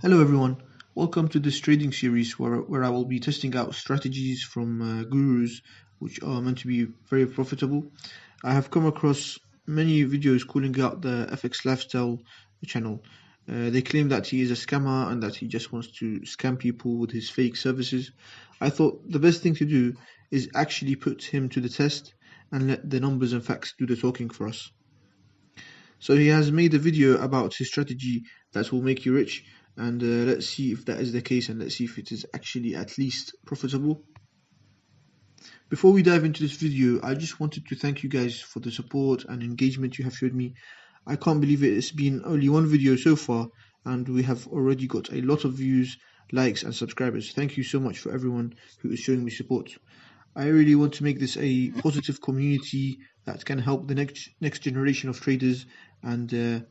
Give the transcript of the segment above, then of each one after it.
Hello everyone, welcome to this trading series where I will be testing out strategies from gurus which are meant to be very profitable. I have come across many videos calling out the FxLifestyle channel. They claim that he is a scammer and that he just wants to scam people with his fake services. I thought the best thing to do is actually put him to the test and let the numbers and facts do the talking for us. So he has made a video about his strategy that will make you rich, and let's see if that is the case, and let's see if it is actually at least profitable. Before we dive into this video, I just wanted to thank you guys for the support and engagement you have showed me. I can't believe it's been only one video so far, and we have already got a lot of views, likes and subscribers. Thank you so much for everyone who is showing me support. I really want to make this a positive community that can help the next generation of traders, and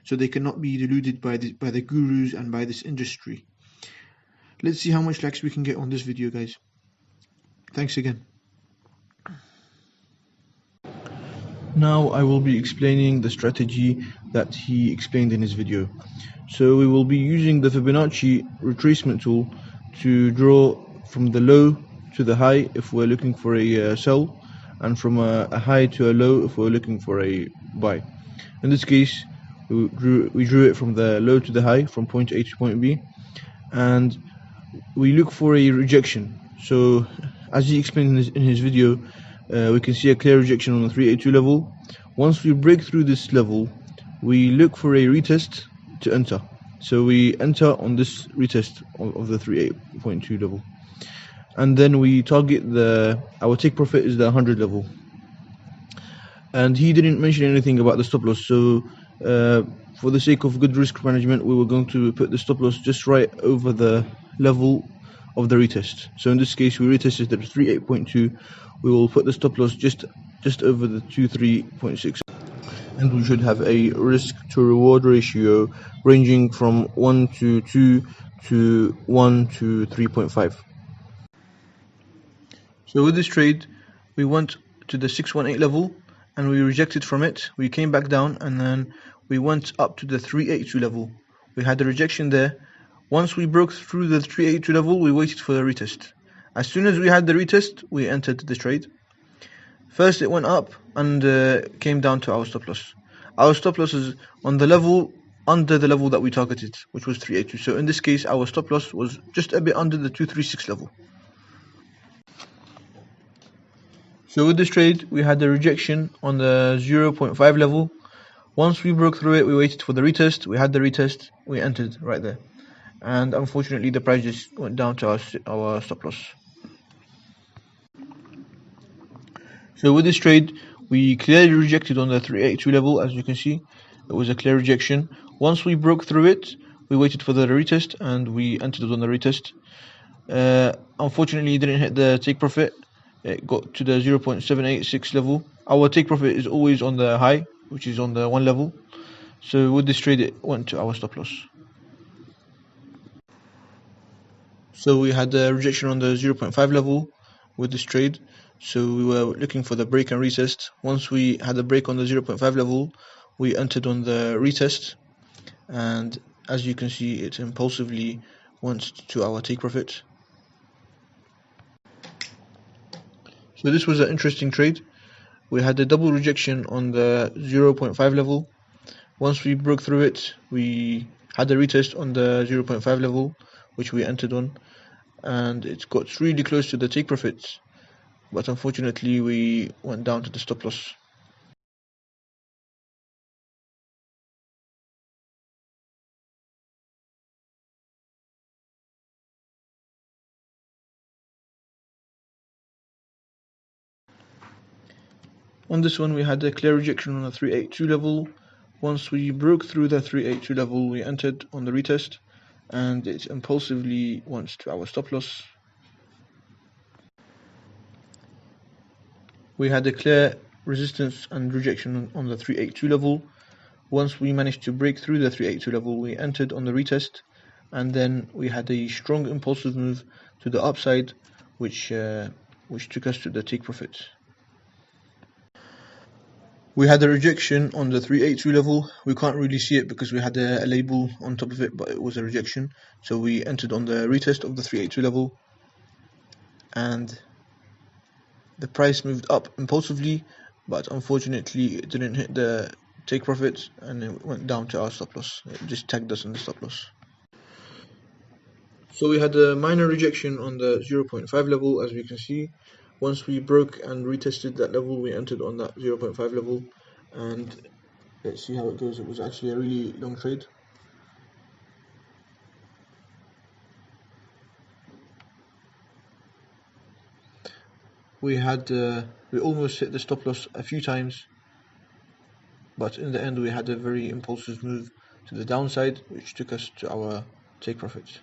so they cannot be deluded by the gurus and by this industry. Let's see how much likes we can get on this video, guys. Thanks again. Now I will be explaining the strategy that he explained in his video. So we will be using the Fibonacci retracement tool to draw from the low to the high if we're looking for a sell, and from a high to a low if we're looking for a buy. In this case, we drew it from the low to the high, from point A to point B, and we look for a rejection. So as he explained in his video, we can see a clear rejection on the 382 level. Once we break through this level, we look for a retest to enter. So we enter on this retest of the 38.2 level, and then we target our take profit is the 100 level. And he didn't mention anything about the stop loss, so for the sake of good risk management, we were going to put the stop loss just right over the level of the retest. So in this case, we retested the 38.2. We will put the stop loss just over the 23.6, and we should have a risk to reward ratio ranging from 1 to 2 to 1 to 3.5. So with this trade, we went to the 618 level and we rejected from it. We came back down and then we went up to the 382 level. We had a rejection there. Once we broke through the 382 level, we waited for the retest. As soon as we had the retest, we entered the trade. First it went up and came down to our stop loss. Our stop loss is on the level under the level that we targeted, which was 382. So in this case, our stop loss was just a bit under the 236 level. So with this trade, we had the rejection on the 0.5 level. Once we broke through it, we waited for the retest. We had the retest. We entered right there. And unfortunately, the price just went down to our stop loss. So with this trade, we clearly rejected on the 382 level. As you can see, it was a clear rejection. Once we broke through it, we waited for the retest and we entered on the retest. Unfortunately, it didn't hit the take profit. It got to the 0.786 level. Our take profit is always on the high, which is on the 1 level. So with this trade, it went to our stop loss. So we had a rejection on the 0.5 level with this trade. So we were looking for the break and retest. Once we had a break on the 0.5 level, we entered on the retest. And as you can see, it impulsively went to our take profit. So this was an interesting trade. We had a double rejection on the 0.5 level. Once we broke through it, we had a retest on the 0.5 level, which we entered on, and it got really close to the take profits, but unfortunately we went down to the stop loss. On this one, we had a clear rejection on the 382 level. Once we broke through the 382 level, we entered on the retest, and it impulsively went to our stop loss. We had a clear resistance and rejection on the 382 level. Once we managed to break through the 382 level, we entered on the retest, and then we had a strong impulsive move to the upside, which took us to the take profit. We had a rejection on the 382 level. We can't really see it because we had a label on top of it, but it was a rejection. So we entered on the retest of the 382 level, and the price moved up impulsively, but unfortunately it didn't hit the take profit and it went down to our stop loss. It just tagged us in the stop loss. So we had a minor rejection on the 0.5 level, as we can see. Once we broke and retested that level, we entered on that 0.5 level, and let's see how it goes. It was actually a really long trade. We almost hit the stop loss a few times, but in the end we had a very impulsive move to the downside, which took us to our take profit.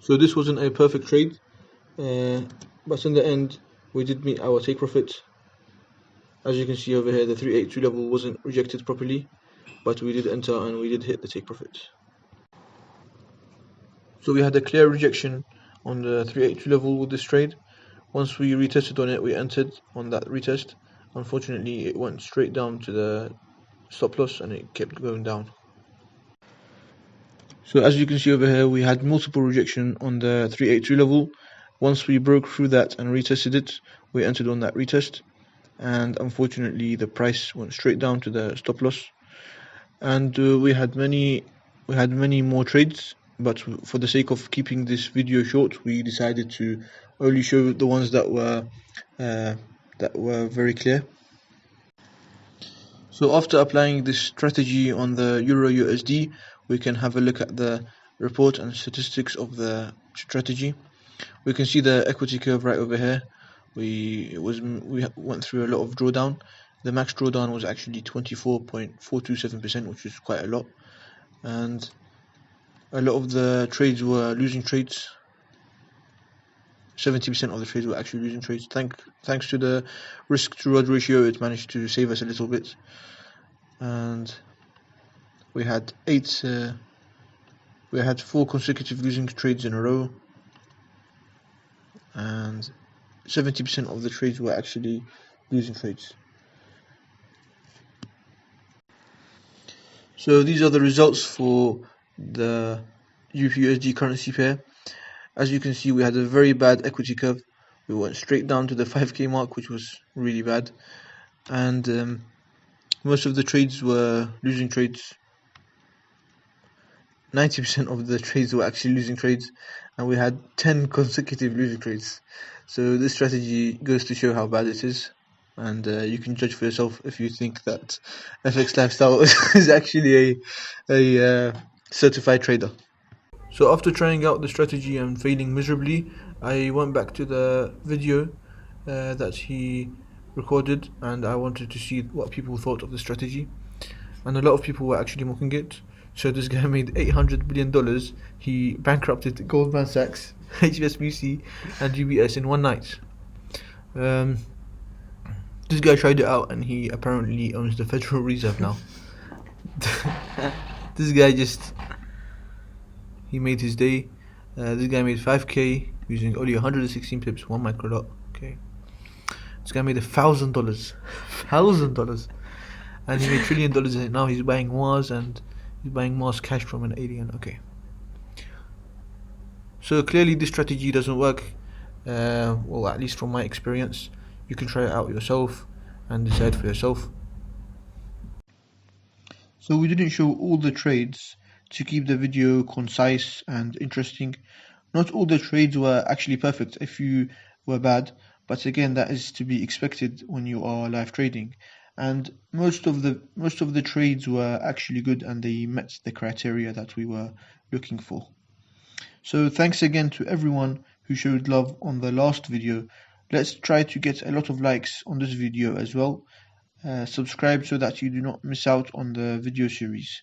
So this wasn't a perfect trade, but in the end we did meet our take profit. As you can see over here, the 382 level wasn't rejected properly, but we did enter and we did hit the take profit. So we had a clear rejection on the 382 level with this trade. Once we retested on it, we entered on that retest. Unfortunately, it went straight down to the stop loss and it kept going down. So as you can see over here, we had multiple rejection on the 382 level. Once we broke through that and retested it, we entered on that retest, and unfortunately the price went straight down to the stop loss. And we had many more trades, but for the sake of keeping this video short, we decided to only show the ones that were very clear. So after applying this strategy on the Euro USD, we can have a look at the report and statistics of the strategy. We can see the equity curve right over here. We went through a lot of drawdown. The max drawdown was actually 24.427%, which is quite a lot, and a lot of the trades were losing trades. 70% of the trades were actually losing trades. Thanks to the risk to reward ratio, it managed to save us a little bit. And we had 4 consecutive losing trades in a row, and 70% of the trades were actually losing trades. So these are the results for the USD currency pair. As you can see, we had a very bad equity curve. We went straight down to the 5k mark, which was really bad, and most of the trades were losing trades. 90% of the trades were actually losing trades, and we had 10 consecutive losing trades. So this strategy goes to show how bad it is, and you can judge for yourself if you think that FxLifestyle is actually a certified trader. So after trying out the strategy and failing miserably, I went back to the video that he recorded, and I wanted to see what people thought of the strategy. And a lot of people were actually mocking it. So this guy made $800 billion. He bankrupted Goldman Sachs, HSBC, and UBS in one night. This guy tried it out, and he apparently owns the Federal Reserve now. This guy he made his day. This guy made 5k using only 116 pips, 1 micro lot. Okay. This guy made $1,000, $1,000, and he made $1 trillion in it. Now he's buying Mars, and he's buying Mars cash from an alien. Okay. So clearly this strategy doesn't work. Well, at least from my experience. You can try it out yourself and decide for yourself. So we didn't show all the trades to keep the video concise and interesting. Not all the trades were actually perfect. A few were bad, but again, that is to be expected when you are live trading. and most of the trades were actually good, and they met the criteria that we were looking for. So thanks again to everyone who showed love on the last video. Let's try to get a lot of likes on this video as well. Subscribe so that you do not miss out on the video series.